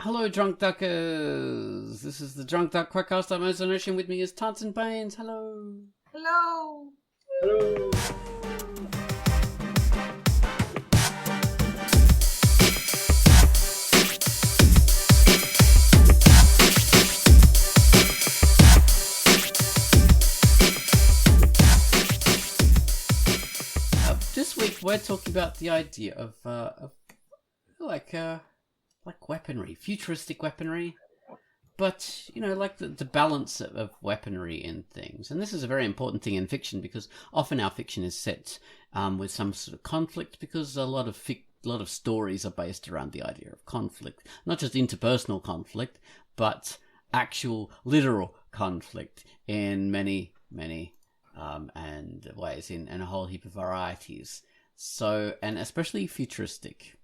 Hello, Drunkduckers! This is the Drunkduck Quackcast. I'm Ocean. With me is Tanton Baines. Hello! Hello! Hello! This week we're talking about the idea of weaponry, futuristic weaponry, but like the balance of weaponry in things. And this is a very important thing in fiction because often our fiction is set with some sort of conflict, because a lot of stories are based around the idea of conflict, not just interpersonal conflict, but actual literal conflict in many and ways, in a whole heap of varieties. So, and especially futuristic.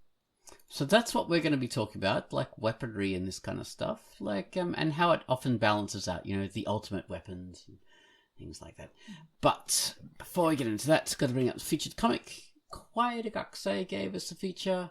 So that's what we're going to be talking about, like weaponry and this kind of stuff, and how it often balances out, the ultimate weapons and things like that. But before we get into that, got to bring up the featured comic. Quackcast gave us a feature,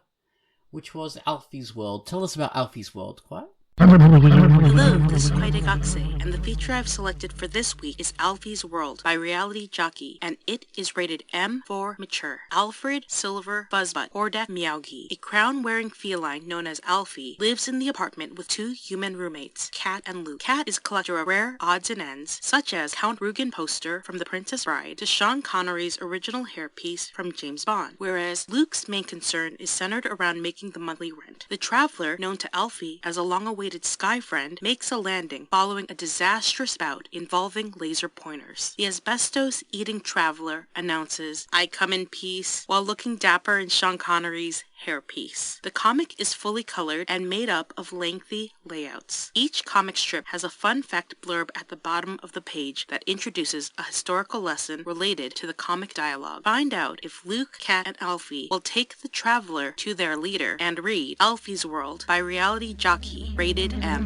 which was Alfie's World. Tell us about Alfie's World, Quack. Hello, this is Quackcast, and the feature I've selected for this week is Alfie's World by Reality Jockey, and it is rated M for mature. Alfred Silver Buzzbutt Hordak Meowgie, a crown-wearing feline known as Alfie, lives in the apartment with two human roommates, Cat and Luke. Cat is a collector of rare odds and ends, such as Count Rugen poster from The Princess Bride to Sean Connery's original hairpiece from James Bond, whereas Luke's main concern is centered around making the monthly rent. The traveler, known to Alfie as a long-awaited Sky Friend, makes a landing following a disastrous bout involving laser pointers. The asbestos-eating traveler announces, "I come in peace," while looking dapper in Sean Connery's hairpiece. The comic is fully colored and made up of lengthy layouts. Each comic strip has a fun fact blurb at the bottom of the page that introduces a historical lesson related to the comic dialogue. Find out if Luke, Cat, and Alfie will take the traveler to their leader and read Alfie's World by Reality Jockey, rated M.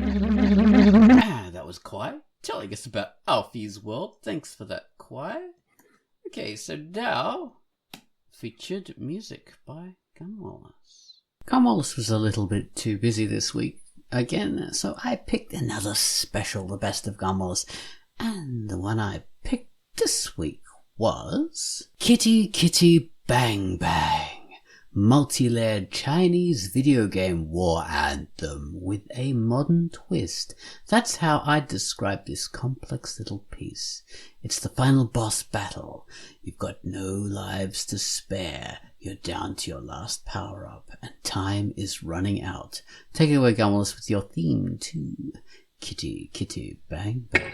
That was Quai telling us about Alfie's World. Thanks for that, Quai. Okay, so now featured music by Gunwallace. Gunwallace was a little bit too busy this week again, so I picked another special, the best of Gunwallace, and the one I picked this week was Kitty Kitty Bang Bang, multi-layered Chinese video game war anthem with a modern twist. That's how I'd describe this complex little piece. It's the final boss battle. You've got no lives to spare. You're down to your last power-up, and time is running out. Take it away, Gunwallace, with your theme to Kitty Kitty Bang Bang.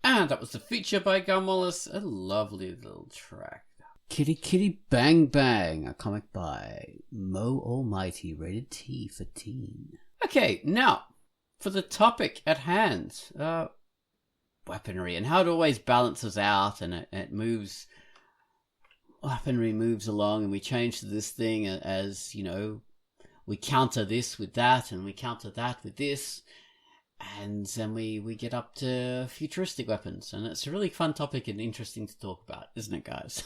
And that was the feature by Gunwallace, a lovely little track. Kitty Kitty Bang Bang, a comic by Mo Almighty, rated T for teen. Okay, now, for the topic at hand, weaponry, and how it always balances out, and it moves, weaponry moves along, and we change to this thing as, we counter this with that, and we counter that with this. And then we get up to futuristic weapons, and it's a really fun topic and interesting to talk about, isn't it, guys?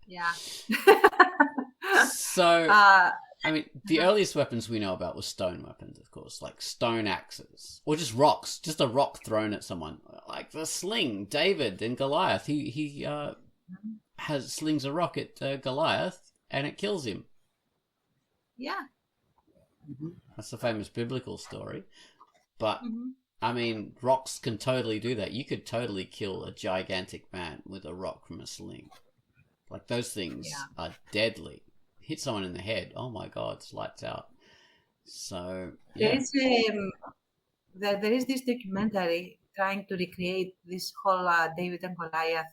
Yeah. So, the earliest weapons we know about were stone weapons, of course, like stone axes, or just rocks, just a rock thrown at someone. like the sling, David and Goliath. He slings a rock at Goliath and it kills him. Yeah. That's the famous biblical story. But I mean, rocks can totally do that. You could totally kill a gigantic man with a rock from a sling. Like, those things are deadly. Hit someone in the head, oh my god, it's lights out. So yeah. There is this documentary trying to recreate this whole David and Goliath,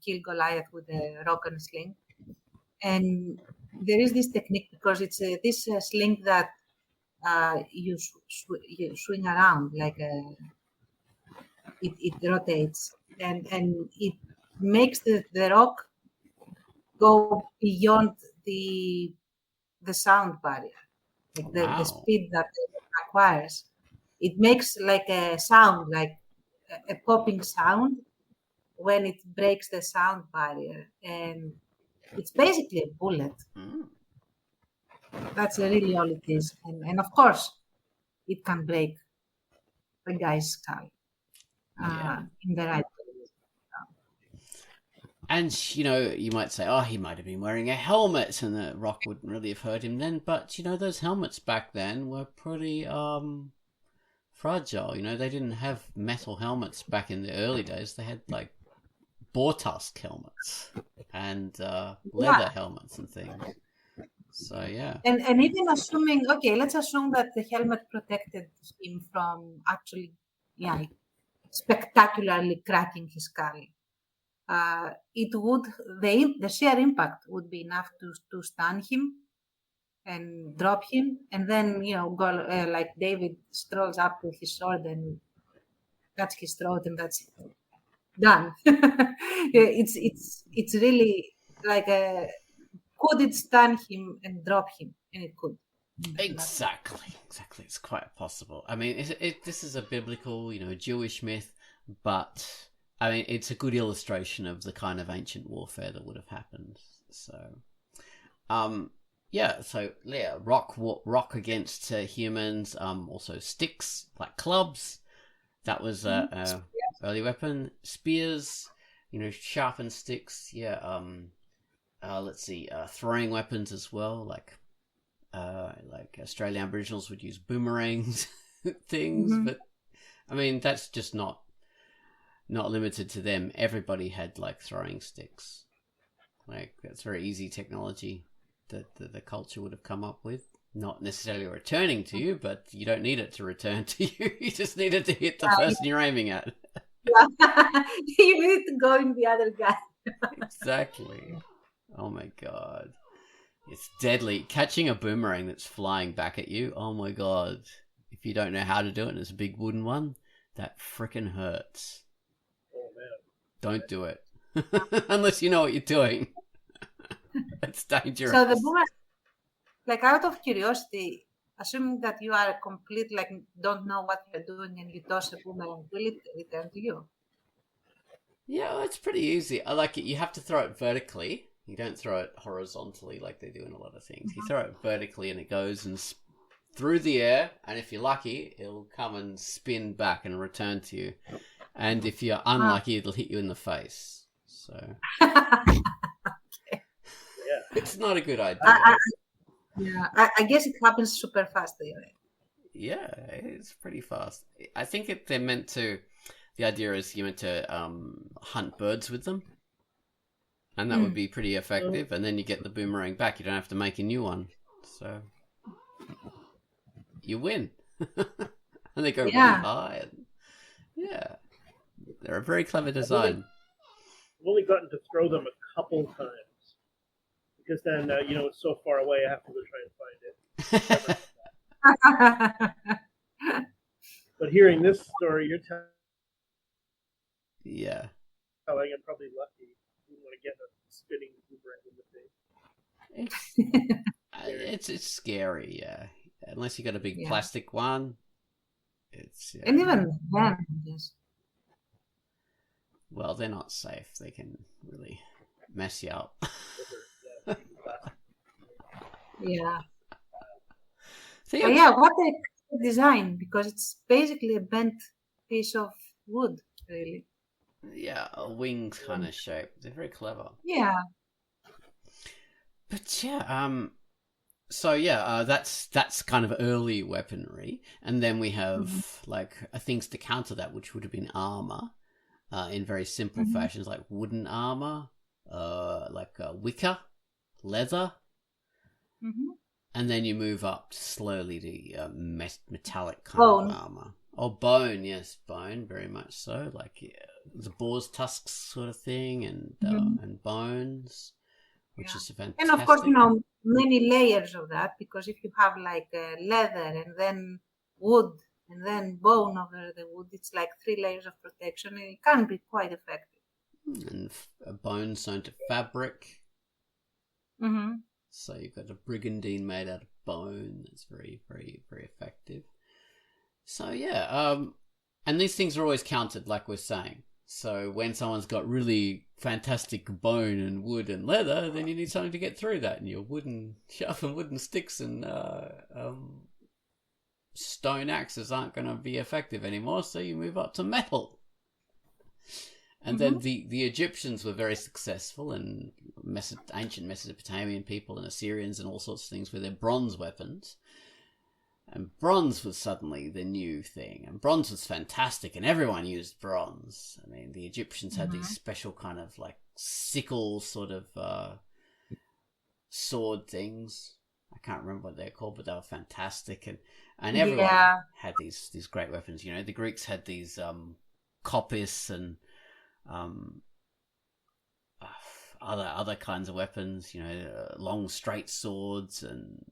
kill Goliath with a rock and a sling. And there is this technique because it's this sling that you swing around like it rotates and it makes the rock go beyond the sound barrier, like the speed that it acquires. It makes like a sound, like a popping sound when it breaks the sound barrier, and it's basically a bullet. That's really all it is, and of course, it can break the guy's skull in the right way. And, you might say, oh, he might have been wearing a helmet and the rock wouldn't really have hurt him then. But, those helmets back then were pretty fragile. They didn't have metal helmets back in the early days. They had, like, boar tusk helmets and leather helmets and things. So, yeah. And even assuming, let's assume that the helmet protected him from actually, spectacularly cracking his skull. It would, the sheer impact would be enough to stun him and drop him, and then go like David strolls up with his sword and cuts his throat, and that's it. Done. It's really like could it stun him and drop him? And it could. Exactly. It's quite possible. I mean, this is a biblical, Jewish myth, but I mean, it's a good illustration of the kind of ancient warfare that would have happened. So, rock against humans. Also, sticks like clubs. That was a early weapon. Spears, sharpened sticks. Yeah. Let's see. Throwing weapons as well, like Australian Aboriginals would use boomerangs, things. But I mean, that's just not limited to them. Everybody had like throwing sticks. Like, that's very easy technology that the culture would have come up with. Not necessarily returning to you, but you don't need it to return to you. You just need it to hit the person you're aiming at. You need to go in the other guy. Exactly. Oh my god. It's deadly. Catching a boomerang that's flying back at you, oh my god. If you don't know how to do it and it's a big wooden one, that frickin' hurts. Oh man. Don't do it. Unless you know what you're doing. It's dangerous. So the boomerang, like, out of curiosity, assuming that you are don't know what you're doing and you toss a boomerang, will it return to you? Yeah, well, it's pretty easy. I like it. You have to throw it vertically. You don't throw it horizontally like they do in a lot of things. You throw it vertically and it goes through the air, and if you're lucky, it'll come and spin back and return to you. And if you're unlucky, it'll hit you in the face. So it's not a good idea. I guess it happens super fast anyway. Yeah, it's pretty fast. I think they're meant to. The idea is you're meant to hunt birds with them, and that would be pretty effective. And then you get the boomerang back. You don't have to make a new one, so you win. And they go really high. And, they're a very clever design. I've only gotten to throw them a couple times because then it's so far away. I have to go try and find it. But hearing this story, you're telling. Yeah. I'm probably lucky. You want to get a spinning boomerang in the face. It's scary, yeah. Unless you got a big plastic one, it's. And even then, yes. Well, they're not safe. They can really mess you up. Yeah. So, what a design, because it's basically a bent piece of wood. really. Yeah, a wings kind of shape. They're very clever. Yeah. But yeah, that's kind of early weaponry, and then we have like things to counter that, which would have been armor, in very simple fashions, like wooden armor, like wicker, leather, and then you move up slowly to metallic kind Bone. of armor. Oh, bone, yes, bone, very much so. Like the boar's tusks sort of thing, and bones, which is fantastic. And of course, many layers of that, because if you have like leather and then wood and then bone over the wood, it's like 3 layers of protection, and it can be quite effective. And a bone sewn to fabric. So you've got a brigandine made out of bone. That's very, very, very effective. So yeah, and these things are always counted, like we're saying. So when someone's got really fantastic bone and wood and leather, then you need something to get through that, and your sharp and wooden sticks and stone axes aren't going to be effective anymore. So you move up to metal. And then the Egyptians were very successful, and ancient Mesopotamian people and Assyrians and all sorts of things with their bronze weapons. And bronze was suddenly the new thing. And bronze was fantastic, and everyone used bronze. I mean, the Egyptians had these special kind of like sickle sort of sword things. I can't remember what they're called, but they were fantastic. And everyone had these great weapons. The Greeks had these kopis and other kinds of weapons, long straight swords, and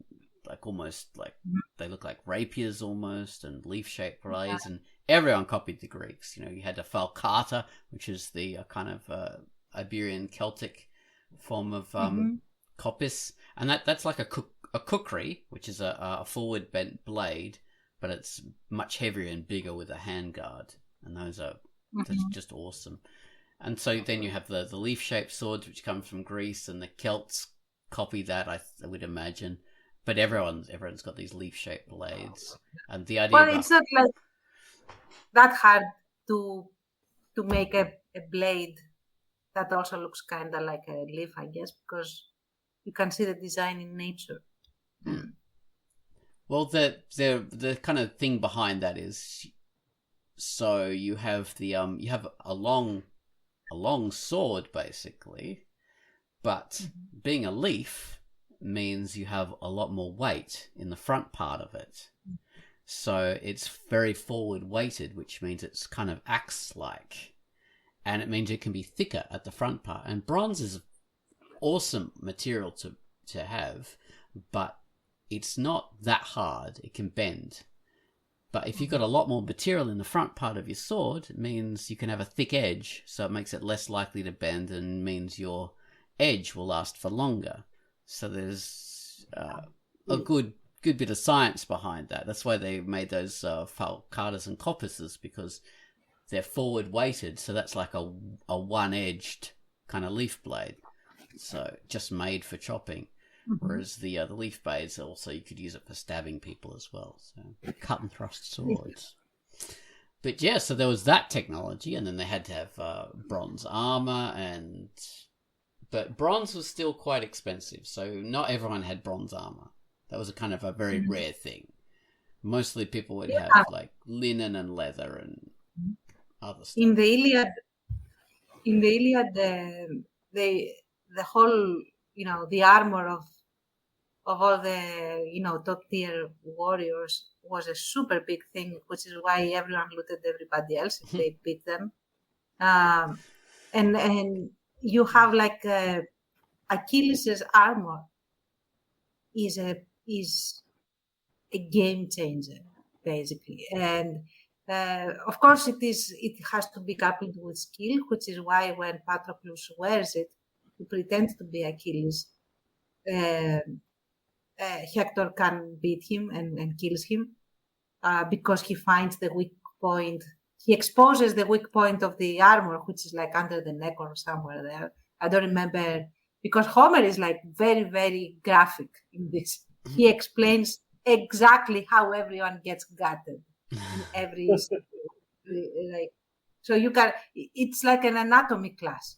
like almost like they look like rapiers almost, and leaf-shaped blades, and everyone copied the Greeks. You had a falcata, which is the kind of Iberian Celtic form of kopis, and that's like a kukri, which is a forward bent blade, but it's much heavier and bigger with a handguard, and those are that's just awesome. And so then you have the leaf-shaped swords, which come from Greece, and the Celts copy that, I would imagine. But everyone's got these leaf-shaped blades, and the idea. Well, it's not like that hard to make a blade that also looks kind of like a leaf, I guess, because you can see the design in nature. Well, the kind of thing behind that is, so you have you have a long sword basically, but being a leaf means you have a lot more weight in the front part of it. So it's very forward weighted, which means it's kind of axe-like. And it means it can be thicker at the front part. And bronze is awesome material to have, but it's not that hard. It can bend. But if you've got a lot more material in the front part of your sword, it means you can have a thick edge, so it makes it less likely to bend and means your edge will last for longer. So there's a good bit of science behind that. That's why they made those falcatas and coppices, because they're forward weighted. So that's like a one-edged kind of leaf blade. So just made for chopping. Whereas the leaf blades also, you could use it for stabbing people as well. So cut and thrust swords. But yeah, so there was that technology, and then they had to have bronze armor But bronze was still quite expensive, so not everyone had bronze armor. That was a kind of a very rare thing. Mostly people would have like linen and leather and other stuff. In the Iliad, the whole the armor of all the top tier warriors was a super big thing, which is why everyone looted everybody else if they beat them. And you have like Achilles' armor is a game changer basically, and of course it has to be coupled with skill, which is why when Patroclus wears it to pretend to be Achilles, Hector can beat him and kills him because he finds the weak point. He exposes the weak point of the armor, which is like under the neck or somewhere there. I don't remember, because Homer is like very, very graphic in this. He explains exactly how everyone gets gutted in every like So it's like an anatomy class.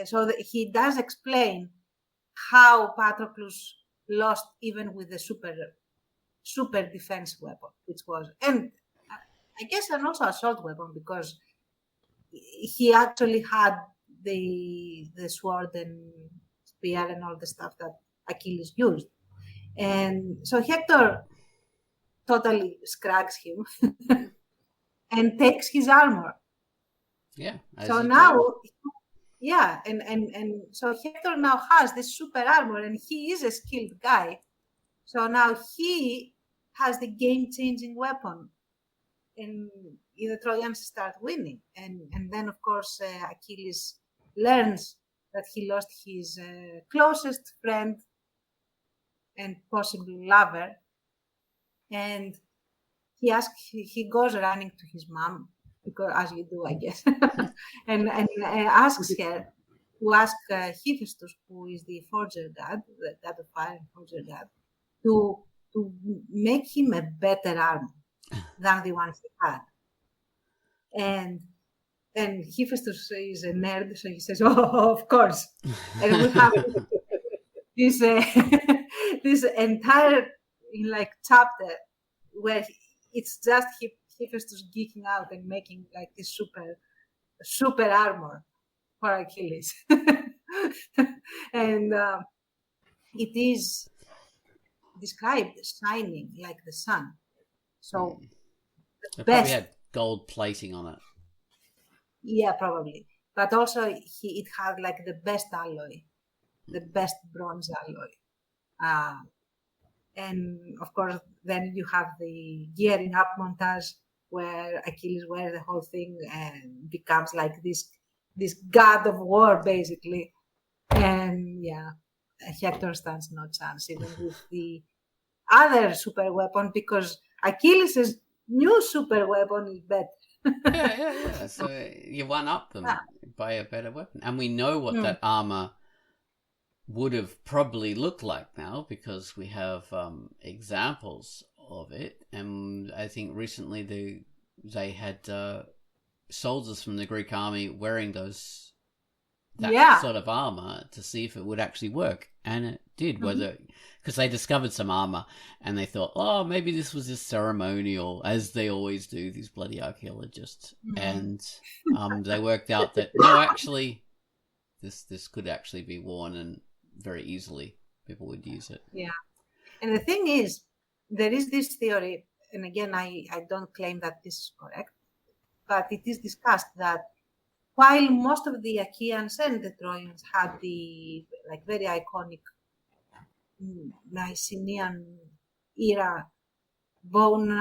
So he does explain how Patroclus lost even with the super defense weapon, which was, and I guess, and also assault weapon, because he actually had the sword and spear and all the stuff that Achilles used. And so Hector totally scrags him and takes his armor. Yeah. So now, yeah, and so Hector now has this super armor, and he is a skilled guy. So now he has the game-changing weapon, and the Trojans start winning. And then, of course, Achilles learns that he lost his closest friend and possibly lover, and he goes running to his mom, because as you do, I guess, and asks her to ask Hephaestus, who is the forger god, the god of fire and forger god, to make him a better armor than the one he had. And Hephaestus is a nerd, so he says, "Oh, of course." And we have this this entire chapter where it's just Hephaestus geeking out and making like this super armor for Achilles. And it is described shining like the sun. So it probably had gold plating on it. Yeah, probably. But also it had like the best alloy, the best bronze alloy. And of course, then you have the gearing up montage where Achilles wears the whole thing and becomes like this god of war, basically. And yeah, Hector stands no chance, even with the other super weapon, because Achilles' new super weapon is better. Yeah. So you one up them by a better weapon. And we know what that armor would have probably looked like now, because we have examples of it. And I think recently they had soldiers from the Greek army wearing that sort of armor to see if it would actually work. And it did, because they discovered some armor and they thought, oh, maybe this was just ceremonial, as they always do, these bloody archaeologists. And they worked out that, no, actually, this could actually be worn, and very easily people would use it. Yeah. And the thing is, there is this theory, and again, I don't claim that this is correct, but it is discussed that while most of the Achaeans and the Trojans had the very iconic Mycenaean era bone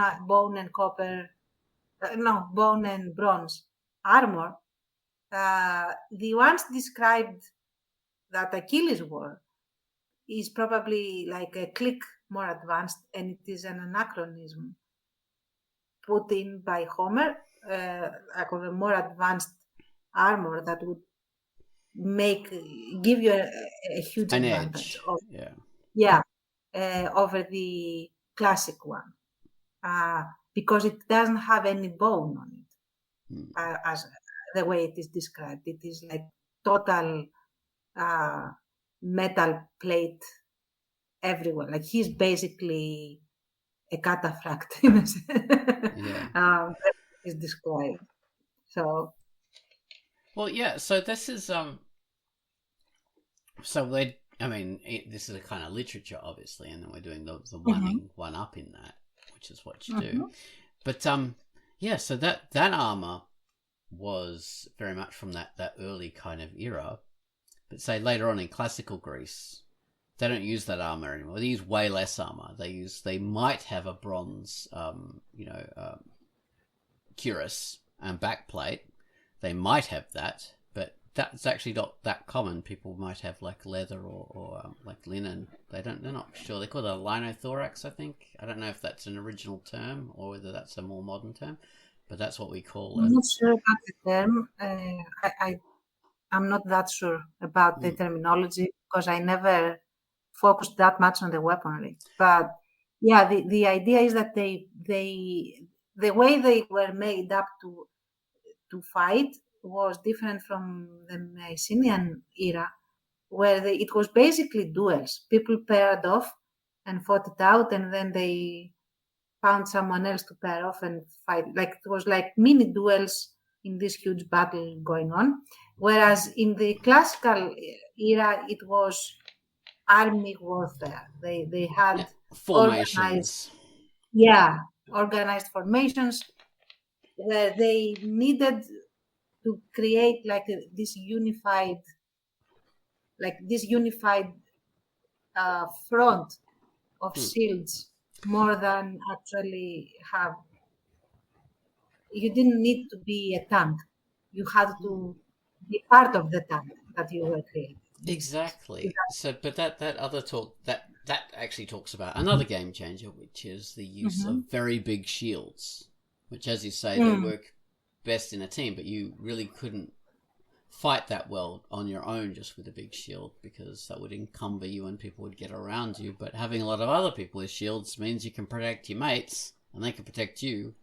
and bronze armor, the ones described that Achilles wore is probably like a click more advanced, and it is an anachronism put in by Homer, like of a more advanced armor that would give you a huge advantage. Over the classic one, because it doesn't have any bone on it, as the way it is described. It is like total metal plate everywhere. Like he's basically a cataphract in a sense. Is described. So. Well, yeah. So this is So this is a kind of literature, obviously, and then we're doing the one up in that, which is what you do. But so that armor was very much from that early kind of era. But say later on in classical Greece, they don't use that armor anymore. They use way less armor. They might have a bronze, cuirass and backplate. They might have that, but that's actually not that common. People might have like leather or like linen. They're not sure. They call it a linothorax, I think. I don't know if that's an original term or whether that's a more modern term, but that's what we call it. I'm not sure about the term. I'm not that sure about the terminology, because I never focused that much on the weaponry. But yeah, the idea is that the way they were made up to fight was different from the Mycenaean era, where it was basically duels. People paired off and fought it out, and then they found someone else to pair off and fight. Like it was like mini duels in this huge battle going on. Whereas in the classical era, it was army warfare. They had formations. Organized formations where they needed to create like this unified front of shields more than actually have. You didn't need to be a tank. You had to be part of the tank that you were creating. Exactly. So, but that other talk that actually talks about another game changer, which is the use of very big shields, which, as you say, they work best in a team, but you really couldn't fight that well on your own just with a big shield, because that would encumber you and people would get around you. But having a lot of other people with shields means you can protect your mates and they can protect you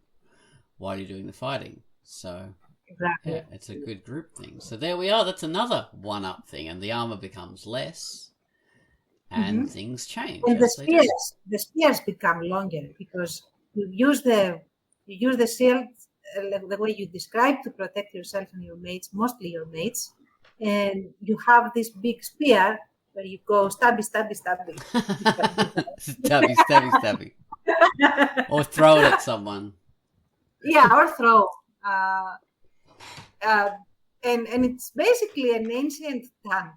while you're doing the fighting. So exactly. Yeah, it's a good group thing. So there we are. That's another one-up thing, and the armor becomes less, and things change. And the spears become longer because you use the shield the way you described to protect yourself and your mates, mostly your mates, and you have this big spear where you go stabby, stabby, stabby, stabby, stabby, stabby, or throw it at someone. Yeah, or throw. And it's basically an ancient tank,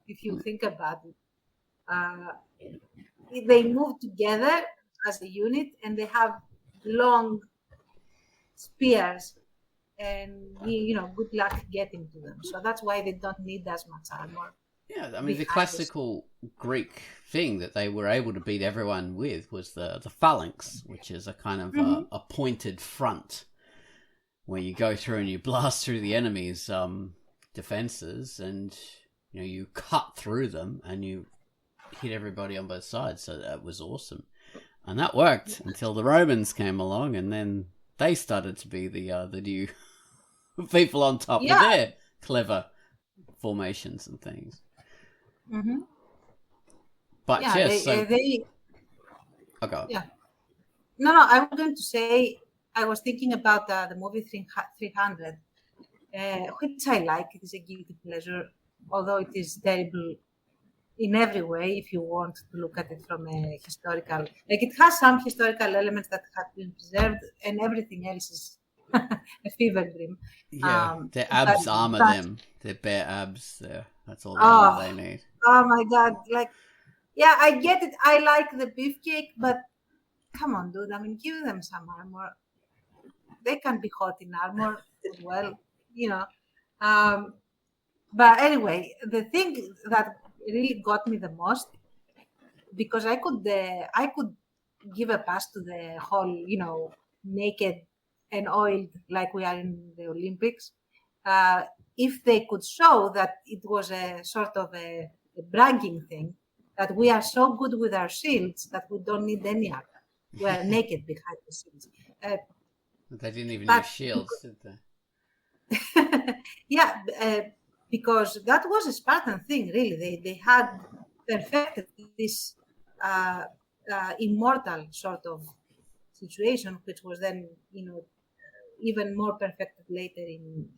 if you think about it. They move together as a unit, and they have long spears, and good luck getting to them. So that's why they don't need as much armor. Yeah, I mean, the classical Greek thing that they were able to beat everyone with was the phalanx, which is a kind of a pointed front where you go through and you blast through the enemy's defenses, and you cut through them and you hit everybody on both sides. So that was awesome, and that worked until the Romans came along, and then they started to be the new people on top of their clever formations and things. But they okay. Yeah. No, I was going to say, I was thinking about the movie 300, which I like. It is a guilty pleasure, although it is terrible in every way if you want to look at it from a historical... Like, it has some historical elements that have been preserved, and everything else is a fever dream. Yeah, their abs armor them. Their bare abs there. That's all the armor they need. Oh my God. Yeah, I get it. I like the beefcake, but come on, dude. I mean, give them some armor. They can be hot in armor as well, But anyway, the thing that really got me the most, because I could give a pass to the whole, naked and oiled like we are in the Olympics, if they could show that it was a sort of a bragging thing, that we are so good with our shields that we don't need any armor. We are naked behind the shields. They didn't even use shields, did they? Yeah, because that was a Spartan thing, really. They had perfected this immortal sort of situation, which was then, even more perfected later in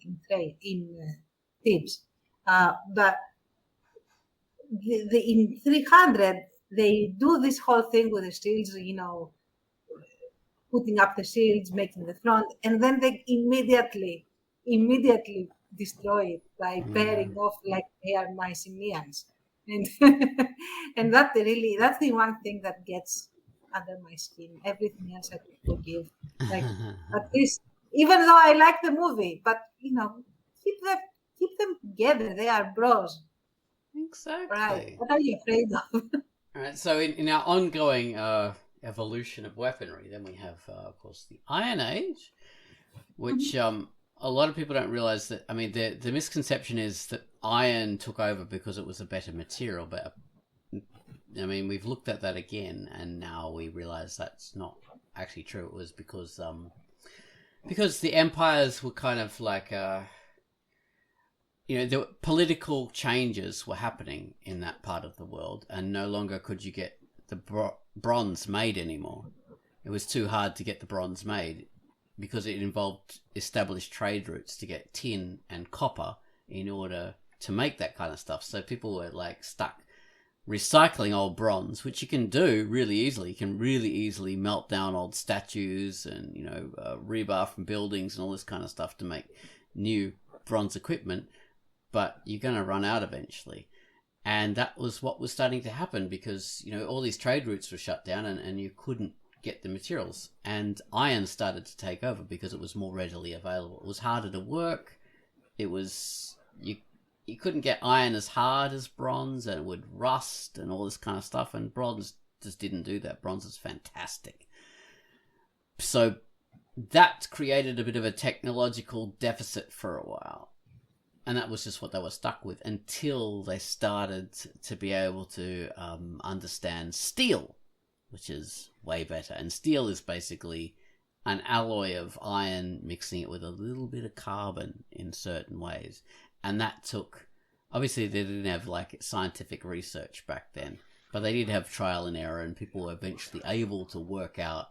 Thebes. But in 300, they do this whole thing with the shields, putting up the shields, making the front, and then they immediately destroy it by pairing off like they are Mycenaeans. And and that's the one thing that gets under my skin. Everything else I could forgive. Like, at least, even though I like the movie, but keep them together. They are bros. Exactly. Right. What are you afraid of? All right. So in our ongoing evolution of weaponry, then we have, of course, the Iron Age, which a lot of people don't realize that. I mean, the misconception is that iron took over because it was a better material. But I mean, we've looked at that again, and now we realize that's not actually true. It was because because the empires were kind of like, the political changes were happening in that part of the world, and no longer could you get the bronze made anymore. It was too hard to get the bronze made because it involved established trade routes to get tin and copper in order to make that kind of stuff. So people were like stuck recycling old bronze, which you can do really easily. You can really easily melt down old statues and, rebar from buildings and all this kind of stuff to make new bronze equipment, but you're going to run out eventually. And that was what was starting to happen because, all these trade routes were shut down and you couldn't get the materials. And iron started to take over because it was more readily available. It was harder to work. It was... You couldn't get iron as hard as bronze, and it would rust and all this kind of stuff, and bronze just didn't do that. Bronze is fantastic. So that created a bit of a technological deficit for a while. And that was just what they were stuck with until they started to be able to understand steel, which is way better. And steel is basically an alloy of iron, mixing it with a little bit of carbon in certain ways. And that took, obviously they didn't have like scientific research back then, but they did have trial and error, and people were eventually able to work out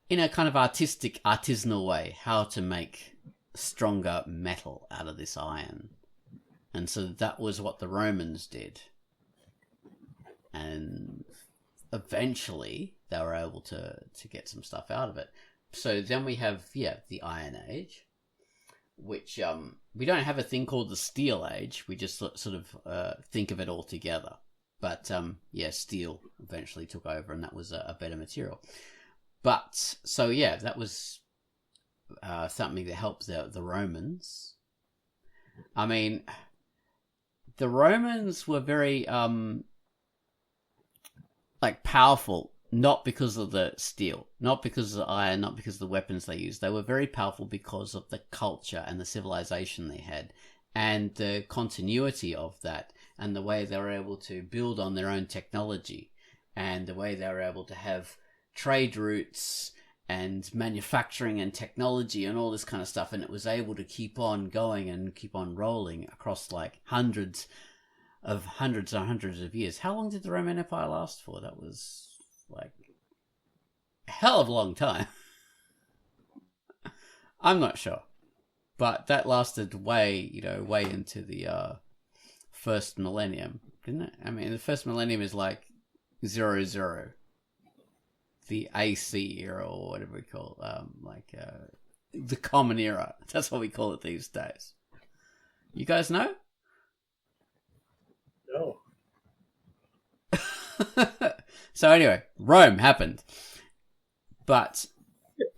in a kind of artisanal way how to make stronger metal out of this iron. And so that was what the Romans did. And eventually they were able to get some stuff out of it. So then we have, the Iron Age, which we don't have a thing called the Steel Age. We just sort of think of it all together. But steel eventually took over, and that was a better material. But so that was something that helped the Romans. I mean, the Romans were very powerful. Not because of the steel, not because of the iron, not because of the weapons they used. They were very powerful because of the culture and the civilization they had, and the continuity of that, and the way they were able to build on their own technology, and the way they were able to have trade routes and manufacturing and technology and all this kind of stuff. And it was able to keep on going and keep on rolling across like hundreds and hundreds of years. How long did the Roman Empire last for? That was like a hell of a long time. I'm not sure, but that lasted way into the first millennium, didn't it? I mean, the first millennium is like 00, the AC era, or whatever we call the common era. That's what we call it these days. You guys know? No. So anyway, Rome happened. But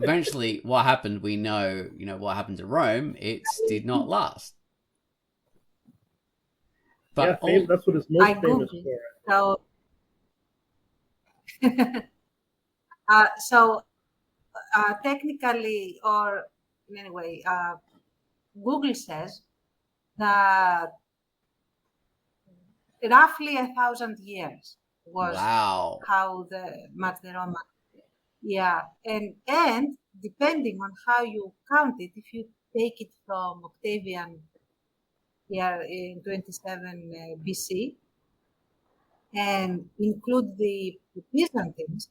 eventually what happened, we know, what happened to Rome. It did not last. But that's what it's most famous for. So, technically, or anyway, Google says that roughly 1,000 years was how much the Roman. Yeah, and depending on how you count it, if you take it from Octavian here in 27 BC and include the Byzantines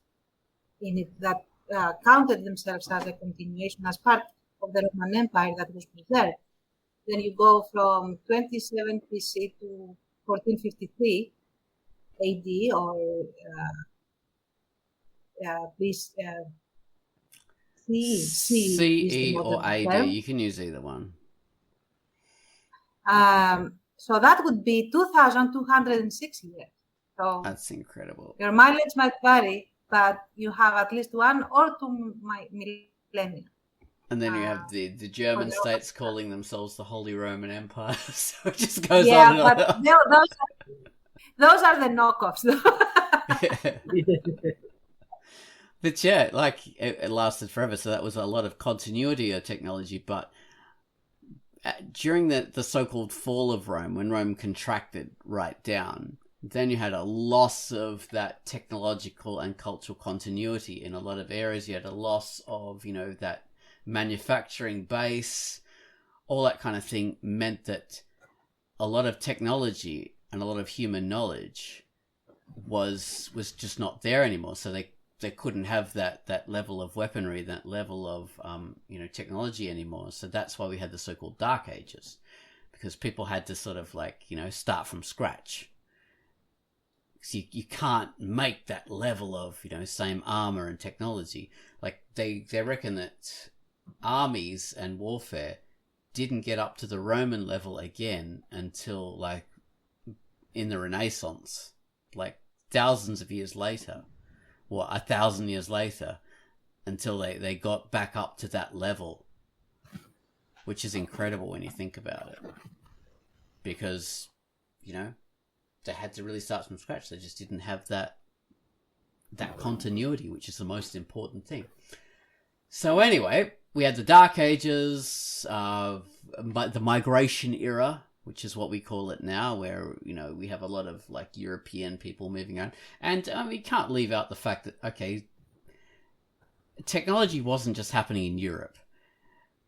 in it that counted themselves as a continuation, as part of the Roman Empire that was preserved, then you go from 27 BC to 1453 AD or CE or AD. You can use either one. So that would be 2,206 years. So that's incredible. Your mileage might vary, but you have at least 1 or 2 millennia. And then you have the German states calling themselves the Holy Roman Empire. So it just goes on and on. Yeah, but those are the knockoffs. But yeah, like it lasted forever. So that was a lot of continuity of technology. But during the so-called fall of Rome, when Rome contracted right down, then you had a loss of that technological and cultural continuity in a lot of areas. You had a loss of, that manufacturing base, all that kind of thing meant that a lot of technology and a lot of human knowledge was just not there anymore. So they couldn't have that level of weaponry, that level of technology anymore. So that's why we had the so-called Dark Ages, because people had to sort of start from scratch. So you can't make that level of same armor and technology. Like they reckon that armies and warfare didn't get up to the Roman level again until like in the Renaissance, like thousands of years later, or 1,000 years later, until they got back up to that level, which is incredible when you think about it, because they had to really start from scratch. They just didn't have that continuity, which is the most important thing. So anyway, we had the Dark Ages, the Migration Era, which is what we call it now, where we have a lot of like European people moving around, and we can't leave out the fact that technology wasn't just happening in Europe.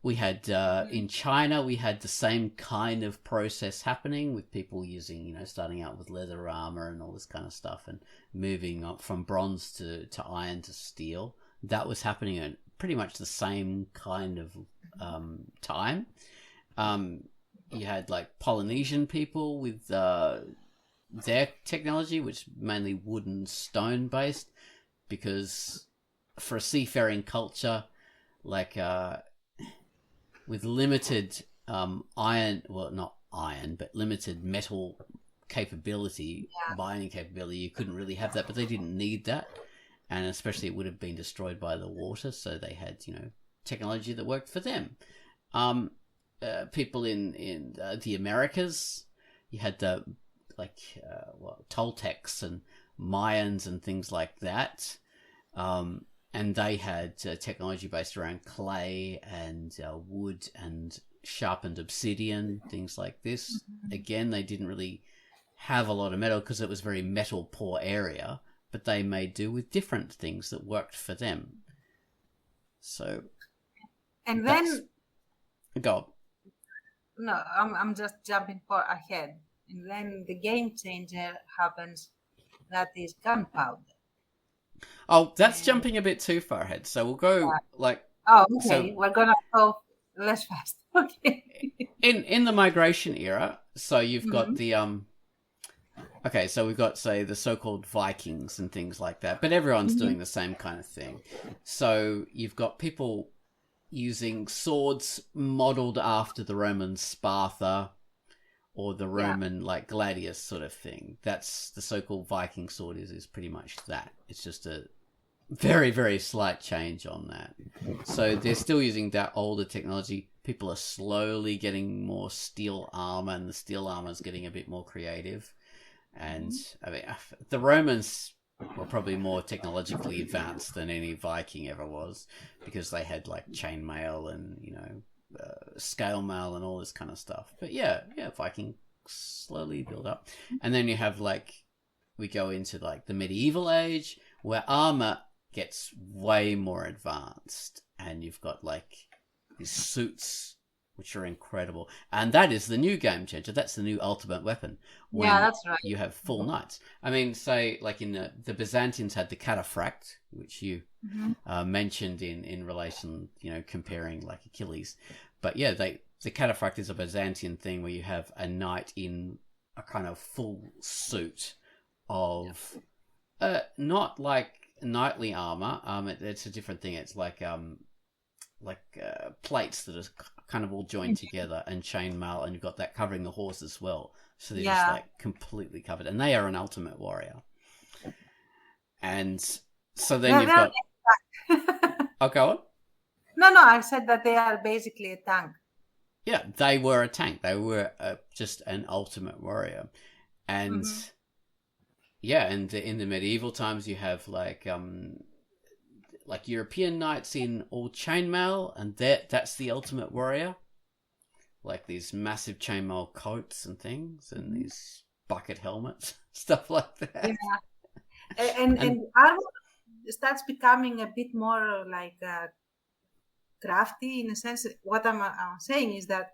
We had in China, we had the same kind of process happening with people using, starting out with leather armor and all this kind of stuff, and moving up from bronze to iron to steel. That was happening at pretty much the same kind of time. You had like Polynesian people with their technology, which mainly wood and stone based, because for a seafaring culture, like with limited limited metal capability, mining capability, you couldn't really have that, but they didn't need that. And especially it would have been destroyed by the water, so they had, technology that worked for them. People in the Americas, you had the Toltecs and Mayans and things like that, and they had technology based around clay and wood and sharpened obsidian, things like this. Again, they didn't really have a lot of metal because it was a very metal poor area, but they made do with different things that worked for them. So, and then go. No, I'm just jumping far ahead. And then the game changer happens, that is gunpowder. Oh, that's jumping a bit too far ahead. So we'll go Oh, okay. We're gonna go less fast. Okay. In the Migration Era, so you've got the so we've got, say, the so-called Vikings and things like that, but everyone's doing the same kind of thing. So you've got people using swords modeled after the Roman Sparta or the Roman gladius sort of thing. That's the so-called Viking sword is pretty much that. It's just a very, very slight change on that. So they're still using that older technology. People are slowly getting more steel armor, and the steel armor is getting a bit more creative. And I mean, the Romans were probably more technologically advanced than any Viking ever was, because they had like chainmail and scale mail and all this kind of stuff. But Viking slowly build up, and then you have we go into the medieval age, where armor gets way more advanced, and you've got these suits which are incredible, and that is the new game changer. That's the new ultimate weapon. That's right. You have full knights. I mean, say in the Byzantines had the cataphract, which you mentioned in relation, comparing Achilles. But the cataphract is a Byzantine thing where you have a knight in a kind of full suit of not like knightly armor. It's a different thing. It's plates that are kind of all joined together, and chainmail, and you've got that covering the horse as well. So they're just completely covered, and they are an ultimate warrior. And so then you've got. I'll go on. No, I said that they are basically a tank. Yeah, they were a tank. They were just an ultimate warrior, and and in the medieval times you have European knights in all chainmail, and that's the ultimate warrior. These massive chainmail coats and things, and these bucket helmets, stuff like that. Yeah, and armor starts becoming a bit more crafty in a sense. What I'm saying is that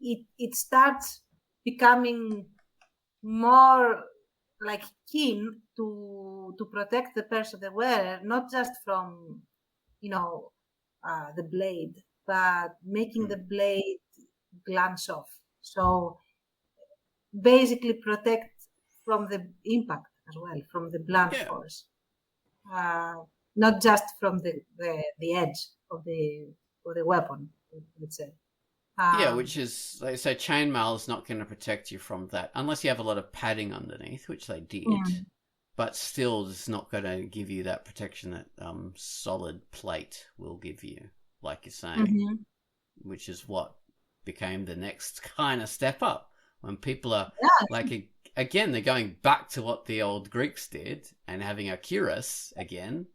it starts becoming more like keen to protect the person, the wearer, not just from the blade, but making the blade glance off. So basically protect from the impact as well, from the blunt force, not just from the edge of the weapon, let's say. Which is so chainmail is not going to protect you from that unless you have a lot of padding underneath, which they did. But still, it's not going to give you that protection that solid plate will give you, like you're saying, which is what became the next kind of step up. When people are again, they're going back to what the old Greeks did and having a cuirass again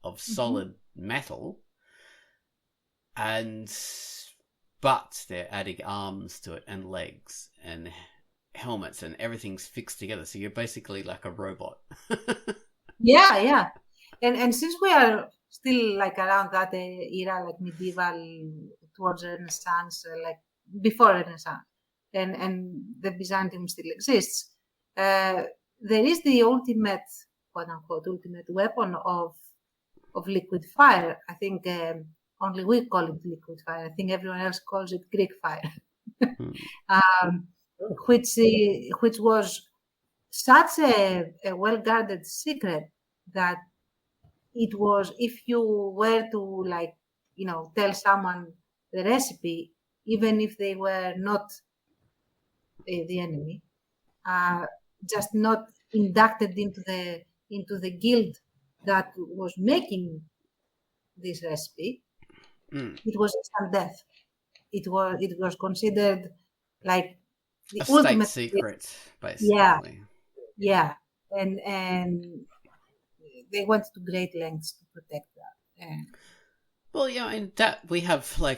of solid metal, but they're adding arms to it and legs and helmets and everything's fixed together. So you're basically like a robot. Yeah. And since we are still like around that era, like medieval towards Renaissance, like before Renaissance, and the Byzantium still exists, there is the ultimate, quote unquote, ultimate weapon of liquid fire. I think only we call it liquid fire. I think everyone else calls it Greek fire. Which was such a well-guarded secret that it was, if you were to tell someone the recipe, even if they were not the enemy, just not inducted into the guild that was making this recipe, it was instant death. It was considered like the ultimate secret, basically. Yeah, and they went to great lengths to protect that. Well, yeah, and that we have I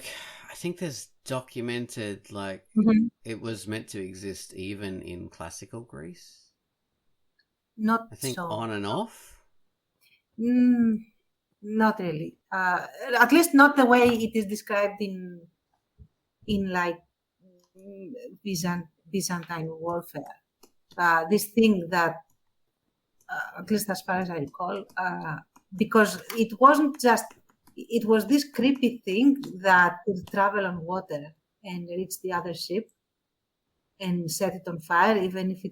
think there's documented it was meant to exist even in classical Greece. Not I think so. On and off. Not really. At least not the way it is described in Byzantine warfare. This thing that, at least as far as I recall, because it wasn't just, it was this creepy thing that would travel on water and reach the other ship and set it on fire, even if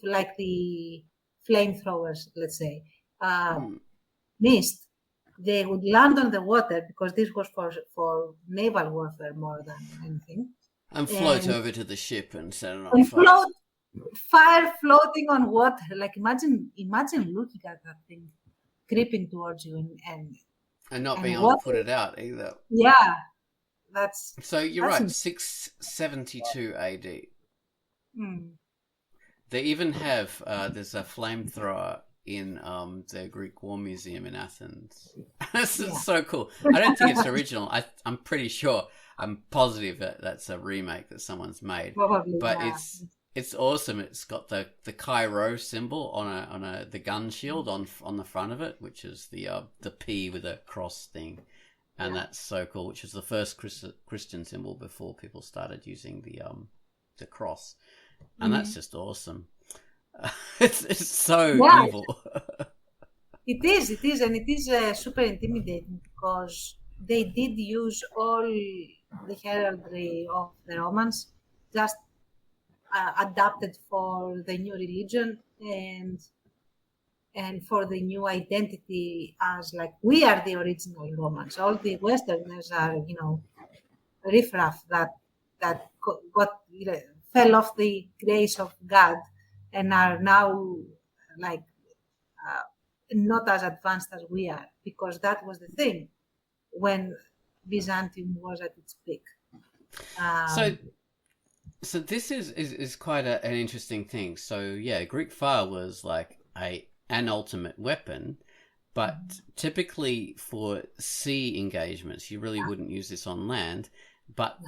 like the flamethrowers, let's say, missed, they would land on the water, because this was for naval warfare more than anything. And float over to the ship and set it on fire. Fire floating on water. Like imagine looking at that thing creeping towards you and not being able to put it out either. Yeah, so you're right. 672 AD. They even have there's a flamethrower in the Greek War Museum in Athens. This is so cool. I don't think it's original. I'm pretty sure. I'm positive that that's a remake that someone's made. Probably, but it's awesome. It's got the Cairo symbol on the gun shield on the front of it, which is the P with a cross thing, and that's so cool. Which is the first Christian symbol before people started using the cross, and that's just awesome. It's so evil. It is, and it is super intimidating, because they did use all the heraldry of the Romans, just adapted for the new religion and for the new identity, as like, we are the original Romans. All the Westerners are, riffraff that fell off the grace of God and are now not as advanced as we are, because that was the thing when Byzantium was at its peak. So this is quite an interesting thing. So yeah, Greek fire was like an ultimate weapon, but typically for sea engagements, you really wouldn't use this on land. But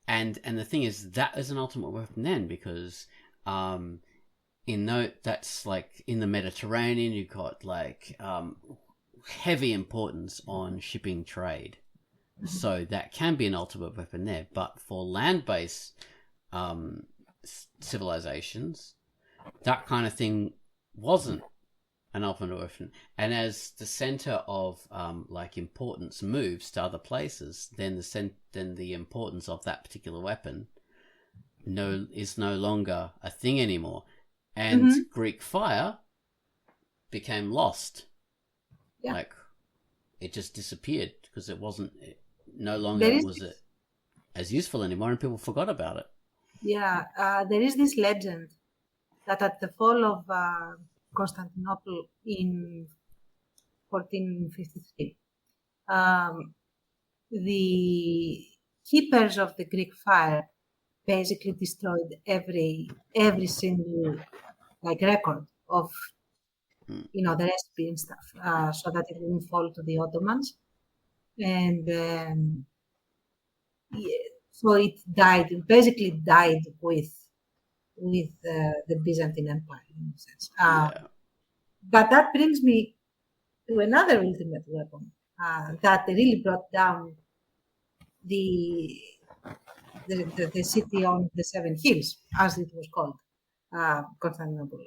and the thing is, that is an ultimate weapon then, because that's like in the Mediterranean, you've got heavy importance on shipping trade. So that can be an ultimate weapon there. But for land-based civilizations, that kind of thing wasn't an ultimate weapon. And as the center of like importance moves to other places, then the importance of that particular weapon is no longer a thing anymore. And Greek fire became lost. Yeah. Like it just disappeared because it wasn't no longer was it as useful anymore, and people forgot about it. Yeah, there is this legend that at the fall of Constantinople in 1453, the keepers of the Greek fire basically destroyed every single like record of the recipe and stuff, so that it wouldn't fall to the Ottomans, and so it basically died with the Byzantine Empire in a sense. But that brings me to another ultimate weapon that really brought down the city on the Seven Hills, as it was called, Constantinople.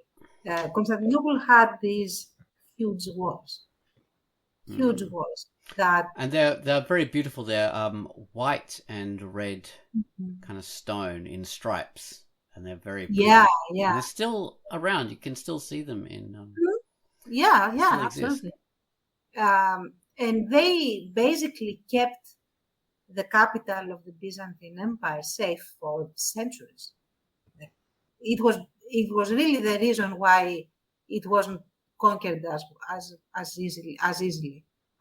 Constantinople had these huge walls and they're very beautiful. They're white and red kind of stone in stripes, and they're very pretty. And they're still around. You can still see them in absolutely. And they basically kept the capital of the Byzantine Empire safe for centuries. It was really the reason why it wasn't conquered as easily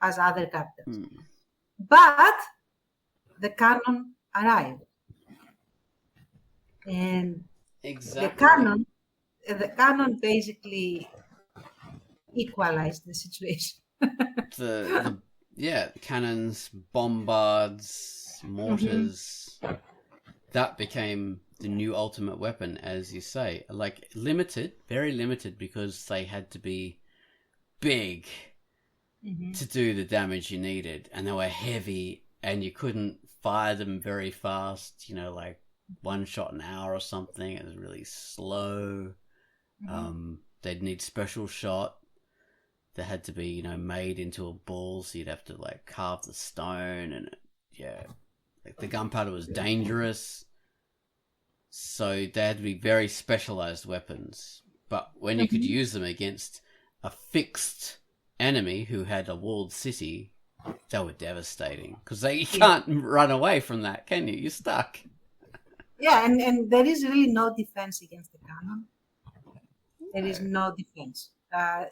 as other capitals. But the cannon arrived, and the cannon basically equalized the situation. the cannons, bombards, mortars, that became the new ultimate weapon, as you say. Like limited, very limited, because they had to be big to do the damage you needed, and they were heavy, and you couldn't fire them very fast, like one shot an hour or something. It was really slow. They'd need special shot. They had to be, made into a ball, so you'd have to like carve the stone, and like the gunpowder was dangerous, so they had to be very specialized weapons. But when you could use them against a fixed enemy who had a walled city, they were devastating, because you can't run away from that, can you? You're stuck. Yeah, and there is really no defense against the cannon. There is no defense.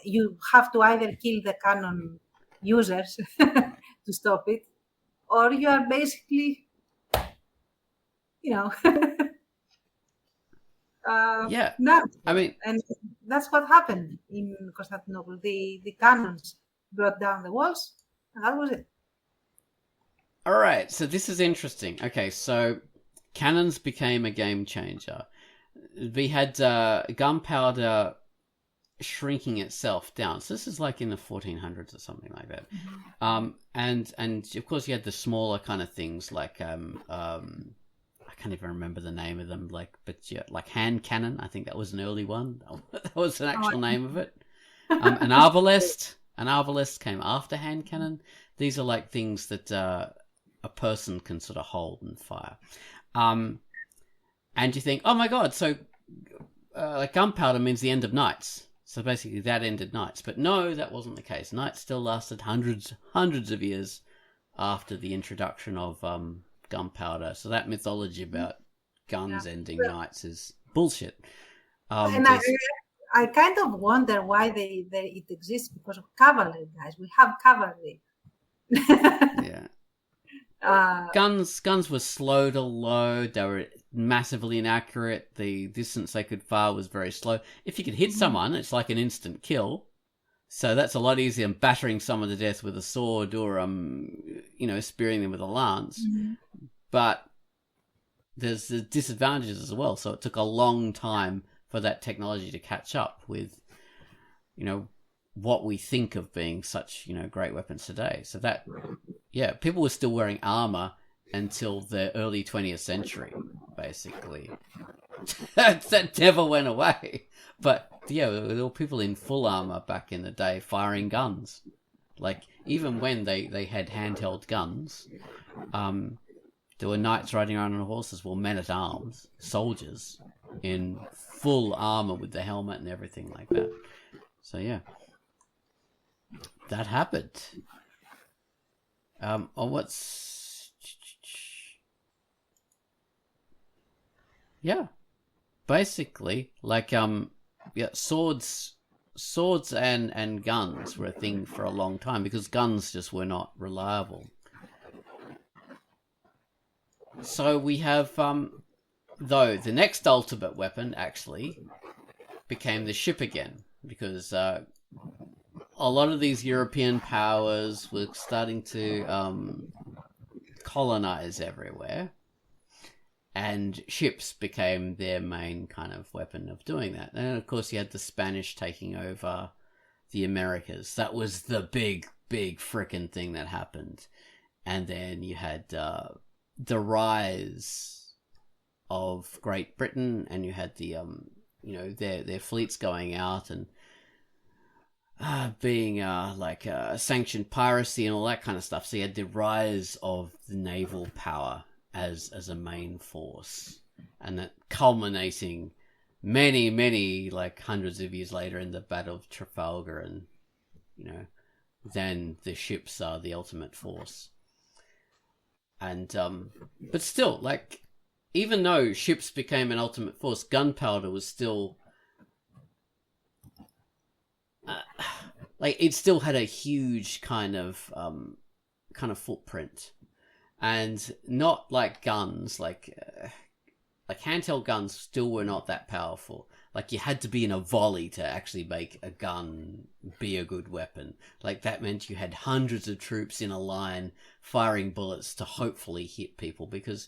You have to either kill the cannon users to stop it, or you are basically, no. I mean, and that's what happened in Constantinople. The cannons brought down the walls, and that was it. All right, so this is interesting. Okay, so cannons became a game changer. We had gunpowder shrinking itself down. So this is like in the 1400s or something like that. And of course you had the smaller kind of things like I can't even remember the name of them, like hand cannon. I think that was an early one. That was an actual name of it. An arbalest came after hand cannon. These are like things that a person can sort of hold and fire. And you think, oh my god, so like gunpowder means the end of knights. So basically that ended knights. But no, that wasn't the case. Knights still lasted hundreds of years after the introduction of gunpowder. So that mythology about guns ending knights is bullshit. And I kind of wonder why it exists, because of cavalry, guys. We have cavalry. Yeah. Guns were slow to load. They were massively inaccurate. The distance they could fire was very slow. If you could hit someone, it's like an instant kill. So that's a lot easier than battering someone to death with a sword or spearing them with a lance. But there's the disadvantages as well. So it took a long time for that technology to catch up with, what we think of being such, great weapons today. So that, people were still wearing armor until the early 20th century, basically. that never went away. But there were people in full armor back in the day firing guns. Like, even when they had handheld guns, there were knights riding around on horses, men-at-arms, soldiers, in full armor with the helmet and everything like that. So, that happened. Basically, like, swords and guns were a thing for a long time because guns just were not reliable. So we have, though, the next ultimate weapon actually became the ship again, because a lot of these European powers were starting to colonize everywhere, and ships became their main kind of weapon of doing that. And of course you had the Spanish taking over the Americas. That was the big frickin' thing that happened. And then you had the rise of Great Britain, and you had the their fleets going out and being sanctioned piracy and all that kind of stuff. So you had the rise of the naval power as a main force, and that culminating many like hundreds of years later in the Battle of Trafalgar, and then the ships are the ultimate force. And but still, like, even though ships became an ultimate force, gunpowder was still it still had a huge kind of footprint, and not like guns, like handheld guns still were not that powerful. Like, you had to be in a volley to actually make a gun be a good weapon. Like, that meant you had hundreds of troops in a line firing bullets to hopefully hit people, because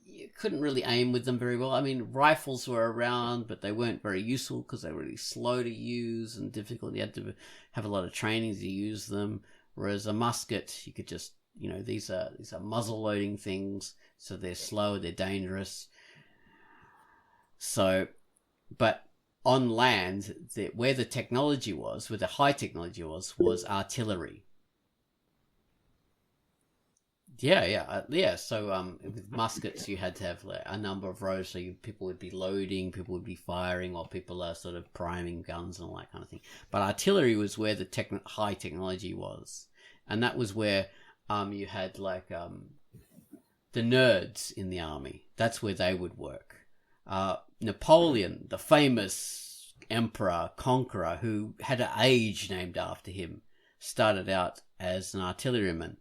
you couldn't really aim with them very well. I mean, rifles were around, but they weren't very useful because they were really slow to use and difficult. You had to have a lot of training to use them. Whereas a musket, you could just, these are muzzle loading things, so they're slow, they're dangerous. So, but on land, where the technology was, where the high technology was artillery. So with muskets, you had to have a number of rows, so people would be loading, people would be firing, while people are sort of priming guns and all that kind of thing. But artillery was where the high technology was, and that was where you had the nerds in the army. That's where they would work. Napoleon, the famous emperor, conqueror, who had an age named after him, started out as an artilleryman.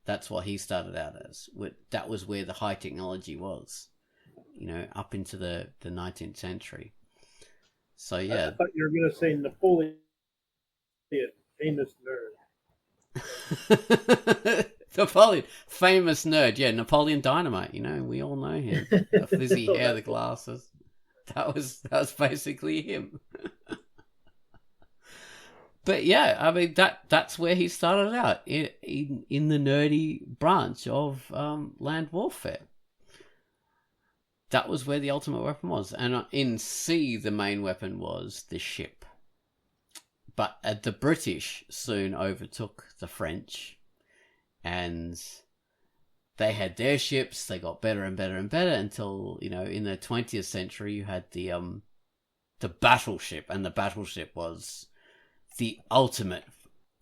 That's what he started out as. That was where the high technology was, up into the 19th century. So, yeah. I thought you were going to say Napoleon, famous nerd. Napoleon, famous nerd. Yeah, Napoleon Dynamite. We all know him. The frizzy hair, the glasses. That was basically him. But yeah, I mean that's where he started out in the nerdy branch of land warfare. That was where the ultimate weapon was, and in sea the main weapon was the ship. But the British soon overtook the French, and they had their ships. They got better and better and better until in the 20th century you had the battleship, and the battleship was the ultimate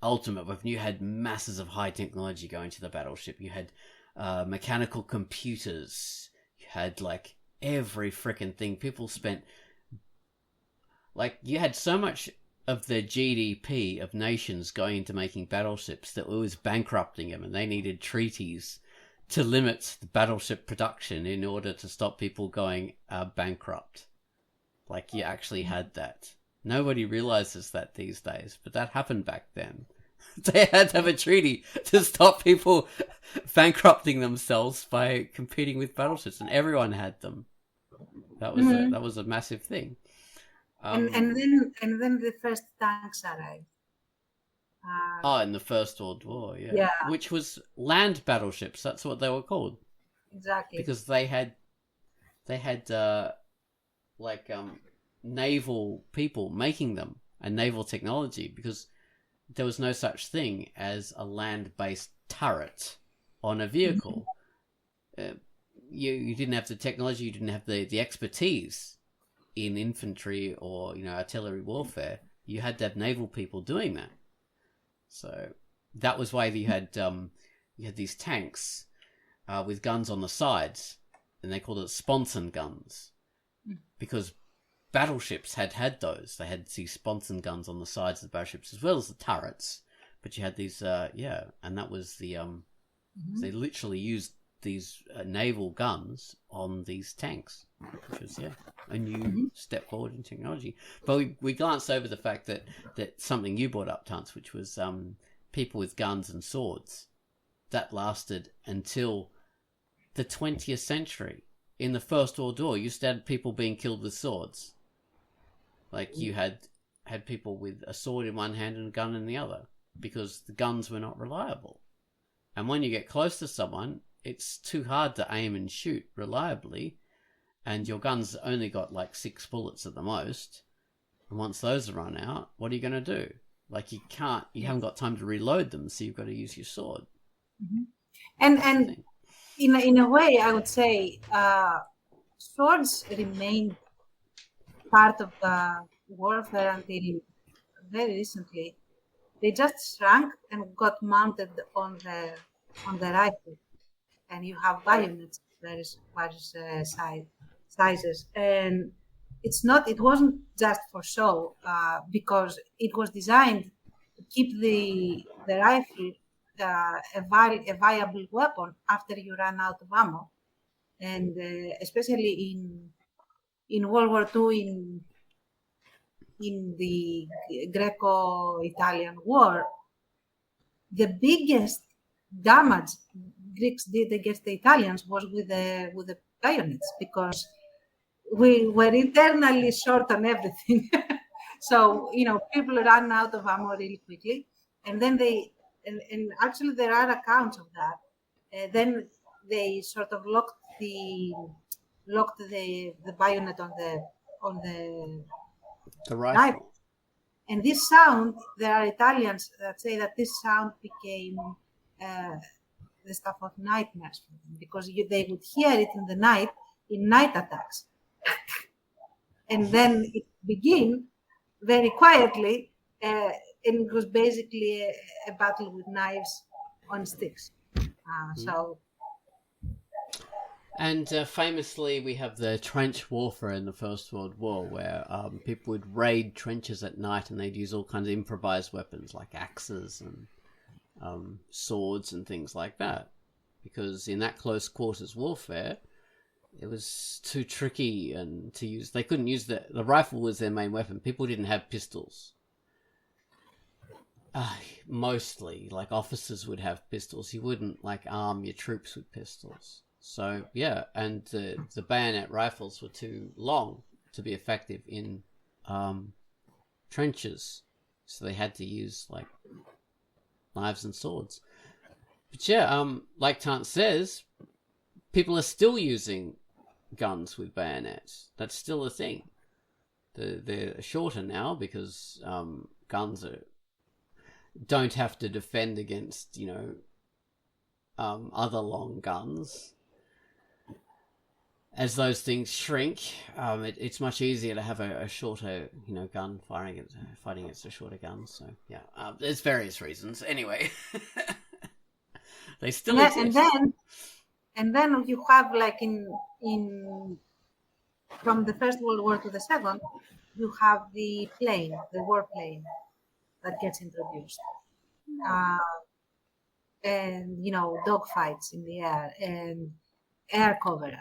weapon. You had masses of high technology going to the battleship. You had mechanical computers. You had every freaking thing. People spent you had so much of the GDP of nations going into making battleships that it was bankrupting them, and they needed treaties to limit the battleship production in order to stop people going bankrupt. You actually had that. Nobody realizes that these days, but that happened back then. They had to have a treaty to stop people bankrupting themselves by competing with battleships, and everyone had them. That was a massive thing. And then the first tanks arrived. Oh, in the First World War, yeah. Yeah. Which was land battleships. That's what they were called. Exactly. Because they had naval people making them, and naval technology, because there was no such thing as a land-based turret on a vehicle. You didn't have the technology, you didn't have the expertise in infantry or artillery warfare. You had to have naval people doing that. So that was why you had these tanks with guns on the sides, and they called it sponson guns, because battleships had those. They had these sponson guns on the sides of the battleships as well as the turrets. But you had these, and that was the they literally used these naval guns on these tanks, which was a new step forward in technology. But we glanced over the fact that something you brought up, Tance, which was people with guns and swords. That lasted until the 20th century. In the First World War, you still had people being killed with swords. Like you had people with a sword in one hand and a gun in the other, because the guns were not reliable. And when you get close to someone, it's too hard to aim and shoot reliably, and your gun's only got like 6 bullets at the most. And once those are run out, what are you going to do? Like you haven't got time to reload them, so you've got to use your sword. And in a way, I would say swords remain part of the warfare until very recently. They just shrunk and got mounted on the rifle, and you have bayonets, various sizes, and it wasn't just for show, because it was designed to keep the rifle a viable weapon after you run out of ammo, and especially in World War II, in the Greco-Italian War, the biggest damage Greeks did against the Italians was with the bayonets, because we were internally short on everything. So people ran out of ammo really quickly, and then and actually there are accounts of that. Then they sort of locked the bayonet on the rifle. And this sound, there are Italians that say that this sound became the stuff of nightmares for them, because they would hear it in the night, in night attacks. And then it began very quietly, and it was basically a battle with knives on sticks. And famously, we have the trench warfare in the First World War, where people would raid trenches at night, and they'd use all kinds of improvised weapons like axes and swords and things like that. Because in that close quarters warfare, it was too tricky and to use. They couldn't use the rifle was their main weapon. People didn't have pistols. Mostly, like officers would have pistols. You wouldn't arm your troops with pistols. So and the bayonet rifles were too long to be effective in trenches, so they had to use knives and swords. But like Tant says, people are still using guns with bayonets. That's still a thing. They're shorter now because guns don't have to defend against other long guns. As those things shrink, it's much easier to have a shorter, gun fighting against a shorter gun. So there's various reasons. Anyway, they still exist. And then you have in from the First World War to the Second, you have the warplane that gets introduced, and dogfights in the air and air coverage.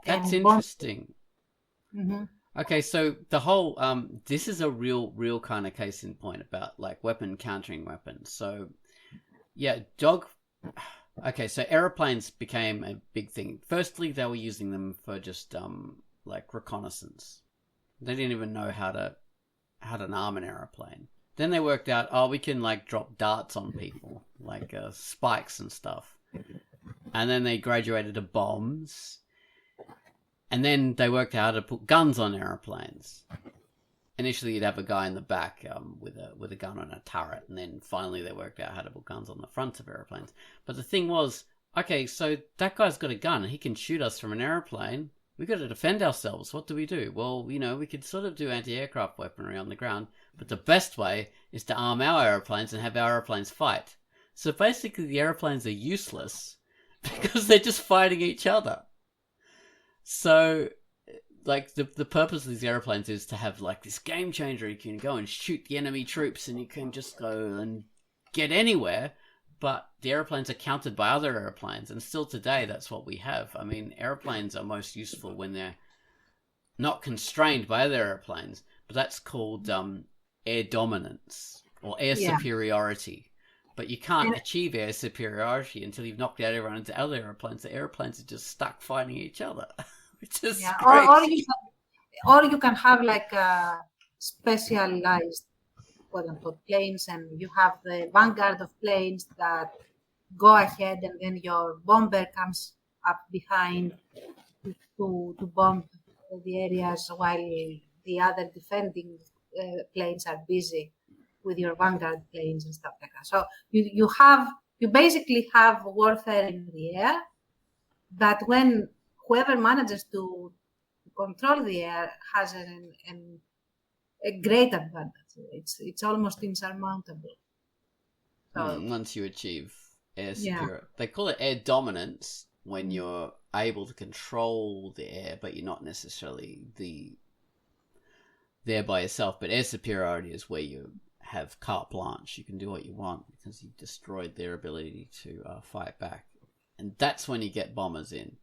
That's interesting. Okay, so the whole this is a real kind of case in point about weapon countering weapons. So okay, so aeroplanes became a big thing. Firstly, they were using them for just reconnaissance. They didn't even know how to arm an aeroplane. then they worked out, oh, we can like drop darts on people, like spikes and stuff. And then they graduated to bombs. And then they worked out how to put guns on airplanes. Initially, you'd have a guy in the back with a gun on a turret, and then finally they worked out how to put guns on the front of airplanes. But the thing was, okay, so that guy's got a gun, and he can shoot us from an airplane. We've got to defend ourselves. What do we do? Well, we could sort of do anti-aircraft weaponry on the ground, but the best way is to arm our airplanes and have our airplanes fight. So basically, the airplanes are useless because they're just fighting each other. So, like, the purpose of these airplanes is to have, like, this game changer. You can go and shoot the enemy troops, and you can just go and get anywhere. But the airplanes are countered by other airplanes, and still today, that's what we have. I mean, airplanes are most useful when they're not constrained by other airplanes, but that's called air dominance or air superiority. But you can't achieve air superiority until you've knocked out everyone into other airplanes. The airplanes are just stuck fighting each other, which is crazy. Or you can have like a specialized quote-unquote planes, and you have the vanguard of planes that go ahead, and then your bomber comes up behind to bomb the areas while the other defending planes are busy with your vanguard planes and stuff like that. So you basically have warfare in the air, but when whoever manages to control the air has a great advantage. It's almost insurmountable. So, once you achieve air superiority, they call it air dominance when you're able to control the air, but you're not necessarily there by yourself. But air superiority is where you have carte blanche. You can do what you want because you've destroyed their ability to fight back, and that's when you get bombers in.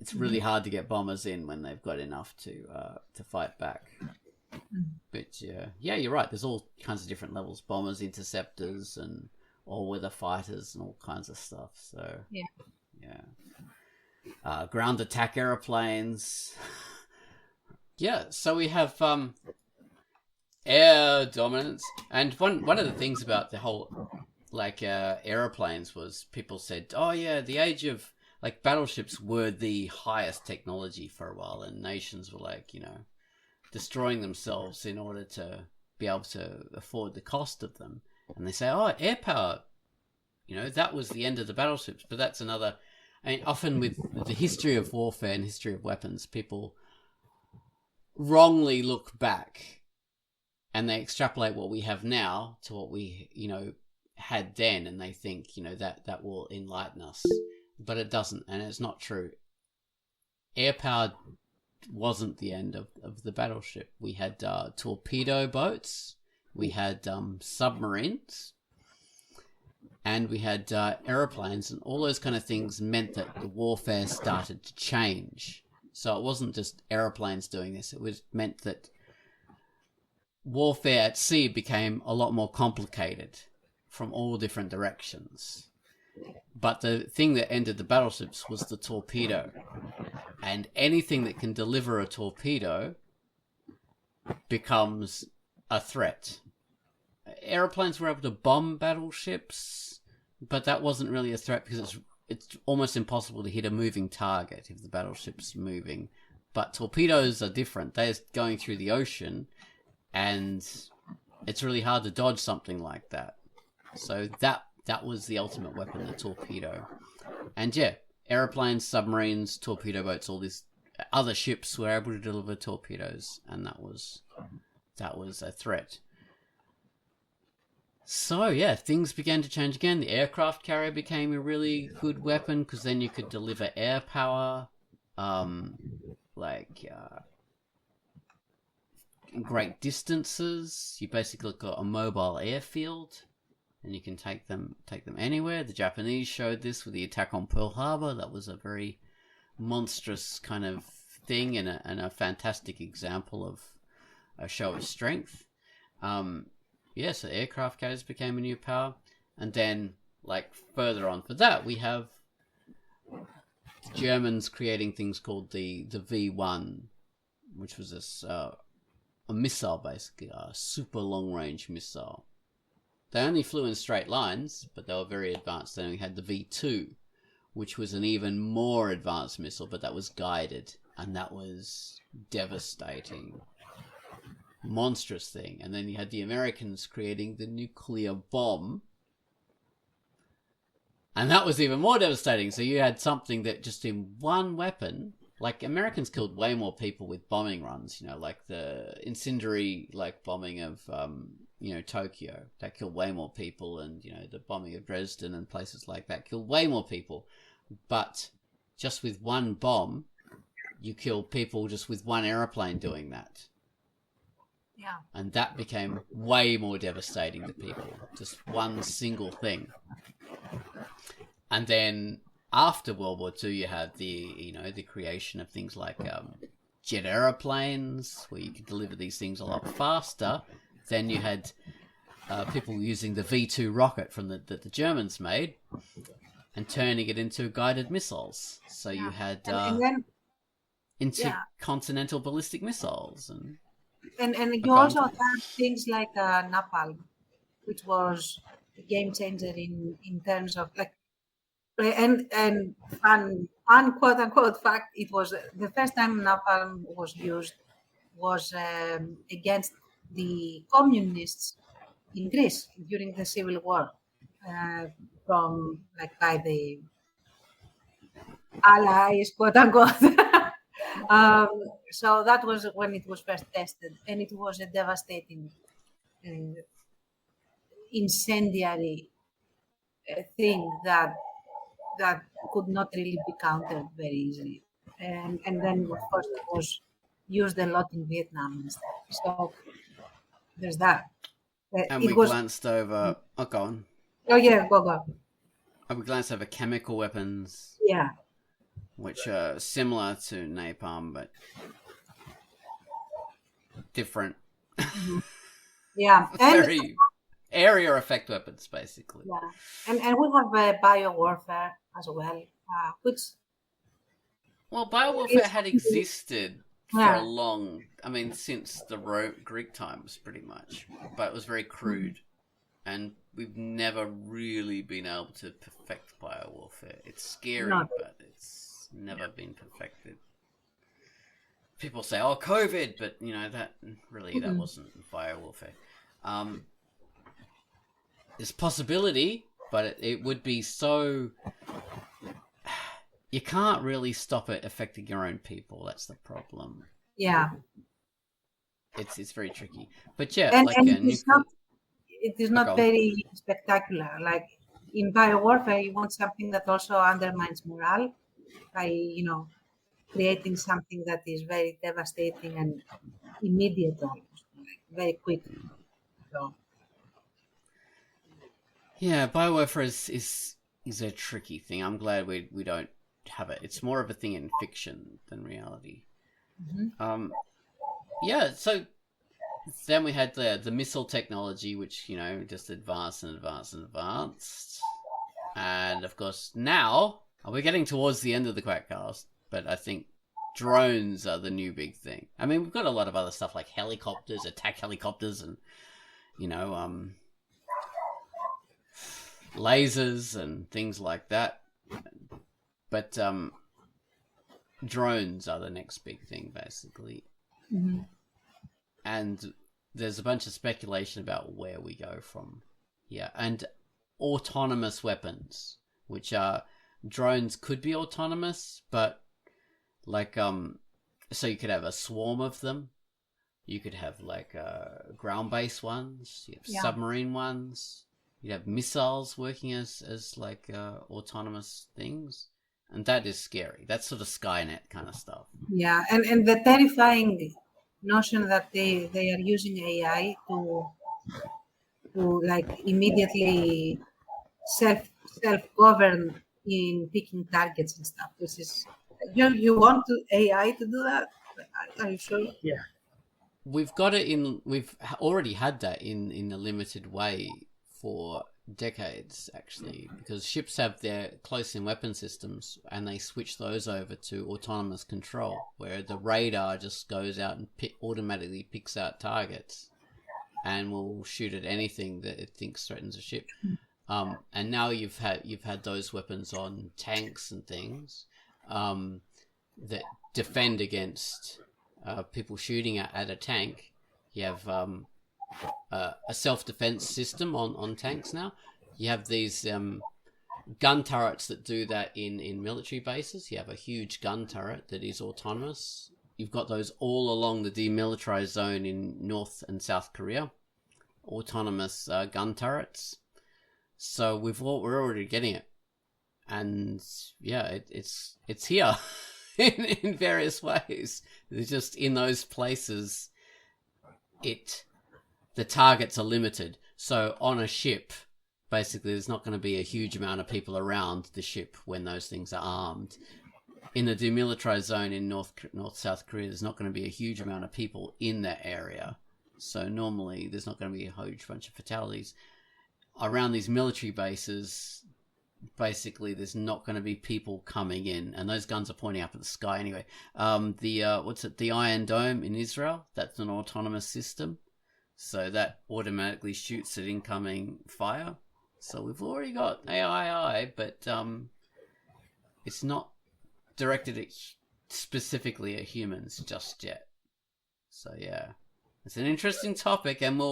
It's really hard to get bombers in when they've got enough to fight back. But yeah, you're right. There's all kinds of different levels: bombers, interceptors, and all-weather fighters, and all kinds of stuff. So ground attack airplanes. Yeah, so we have air dominance, and one of the things about the whole airplanes was people said, oh yeah, the age of battleships were the highest technology for a while, and nations were destroying themselves in order to be able to afford the cost of them. And they say, oh, air power, that was the end of the battleships. But that's another. I mean, often with the history of warfare and history of weapons, people wrongly look back and they extrapolate what we have now to what we, had then, and they think, that will enlighten us. But it doesn't, and it's not true. Air power wasn't the end of the battleship. We had torpedo boats, we had submarines, and we had aeroplanes, and all those kind of things meant that the warfare started to change. So it wasn't just aeroplanes doing this, it meant that warfare at sea became a lot more complicated from all different directions. But the thing that ended the battleships was the torpedo. And anything that can deliver a torpedo becomes a threat. Airplanes were able to bomb battleships, but that wasn't really a threat because it's almost impossible to hit a moving target if the battleship's moving. But torpedoes are different. They're going through the ocean, and it's really hard to dodge something like that. So that was the ultimate weapon, the torpedo. And yeah, airplanes, submarines, torpedo boats, all these other ships were able to deliver torpedoes, and that was a threat. So yeah, things began to change again. The aircraft carrier became a really good weapon because then you could deliver air power, great distances. You basically got a mobile airfield, and you can take them anywhere. The Japanese showed this with the attack on Pearl Harbor. That was a very monstrous kind of thing and a fantastic example of a show of strength. So aircraft carriers became a new power. And then, further on for that, we have the Germans creating things called the V1, which was this missile, basically, a super long-range missile. They only flew in straight lines, but they were very advanced. Then we had the V2, which was an even more advanced missile, but that was guided, and that was devastating. Monstrous thing. And then you had the Americans creating the nuclear bomb, and that was even more devastating. So you had something that just in one weapon, like Americans killed way more people with bombing runs, like the incendiary bombing of Tokyo, that killed way more people, and the bombing of Dresden and places like that killed way more people. But just with one bomb, you killed people just with one airplane doing that. Yeah. And that became way more devastating to people. Just one single thing. And then after World War II, you had the creation of things like jet aeroplanes, where you could deliver these things a lot faster. Then you had people using the V2 rocket from that the Germans made and turning it into guided missiles. So you had and then, intercontinental ballistic missiles and you also had things like napalm, which was a game changer in terms of and fun quote unquote fact. It was the first time napalm was used was against the communists in Greece during the Civil War, from by the Allies, quote unquote. So that was when it was first tested, and it was a devastating, incendiary thing that could not really be countered very easily. And then, of course, it was used a lot in Vietnam and stuff. So there's that. And we glanced over... Oh, go on. Oh, yeah, go. And we glanced over chemical weapons. Yeah. Which are similar to napalm, but different. Mm-hmm. Yeah. Very area effect weapons, basically. Yeah. And we have bio-warfare as well, which... Well, bio-warfare had existed for a long... since the Greek times, pretty much. But it was very crude. And we've never really been able to perfect bio-warfare. It's scary, but it's never been perfected. People say, "Oh, COVID," but that wasn't bio-warfare. There's possibility, but it would be so... You can't really stop it affecting your own people. That's the problem. Yeah. It's very tricky. But yeah, it is not very spectacular. Like in bio-warfare, you want something that also undermines morale by, creating something that is very devastating and immediate, almost, very quick. So. Yeah, bio-warfare is a tricky thing. I'm glad we don't have it. It's more of a thing in fiction than reality. Mm-hmm. So then we had the missile technology, which just advanced and advanced and advanced, and of course now we're getting towards the end of the Quackcast, but I think drones are the new big thing. We've got a lot of other stuff like helicopters, attack helicopters, and lasers and things like that. But drones are the next big thing, basically. Mm-hmm. And there's a bunch of speculation about where we go from here. And autonomous weapons, which are... Drones could be autonomous, but so you could have a swarm of them. You could have ground-based ones. You have submarine ones. You have missiles working as autonomous things. And that is scary. That's sort of Skynet kind of stuff. Yeah, and the terrifying notion that they are using AI to immediately self-govern in picking targets and stuff. This is you want AI to do that? Are you sure? Yeah. We've got it in. We've already had that in a limited way for decades, actually, because ships have their close-in weapon systems, and they switch those over to autonomous control, where the radar just goes out and automatically picks out targets, and will shoot at anything that it thinks threatens a ship. And now you've had those weapons on tanks and things that defend against people shooting at a tank. You have a self-defense system on tanks now. You have these gun turrets that do that in military bases. You have a huge gun turret that is autonomous. You've got those all along the demilitarized zone in North and South Korea. Autonomous gun turrets. So we're already getting it, and yeah, it's here in various ways. It's just in those places, the targets are limited. So on a ship, basically, there's not going to be a huge amount of people around the ship when those things are armed. In the demilitarized zone in North-South Korea, there's not going to be a huge amount of people in that area. So normally, there's not going to be a huge bunch of fatalities. Around these military bases, basically, there's not going to be people coming in, and those guns are pointing up at the sky anyway. The Iron Dome in Israel, that's an autonomous system, so that automatically shoots at incoming fire. So we've already got AI, but it's not directed at specifically at humans just yet. So yeah, it's an interesting topic, and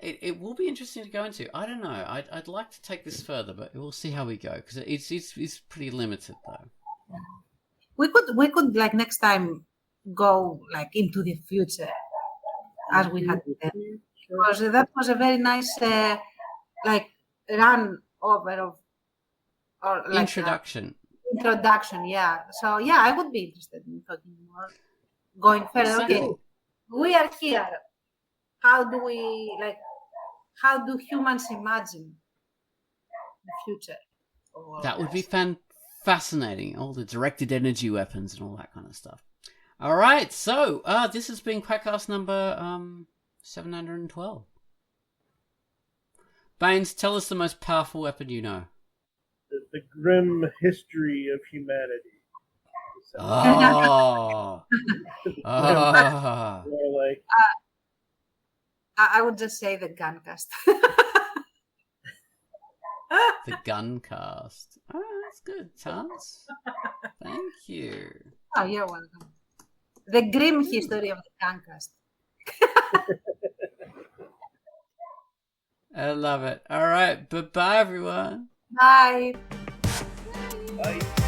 it will be interesting to go into. I don't know. I'd like to take this further, but we'll see how we go, because it's pretty limited though. We could like next time go like into the future as we had them, because that was a very nice like run over of or like introduction. Introduction, yeah. So yeah, I would be interested in talking more, going further. Okay, we are here. How do humans imagine the future? That would be fascinating. All the directed energy weapons and all that kind of stuff. All right, so this has been Quackcast number 712. Baines, tell us the most powerful weapon you know. The grim history of humanity. Oh. More like I would just say the Guncast. The Guncast. Oh, that's good, Tans. Thank you. Oh, you're welcome. The grim history of the Guncast. I love it. All right, bye-bye, everyone. Bye. Bye.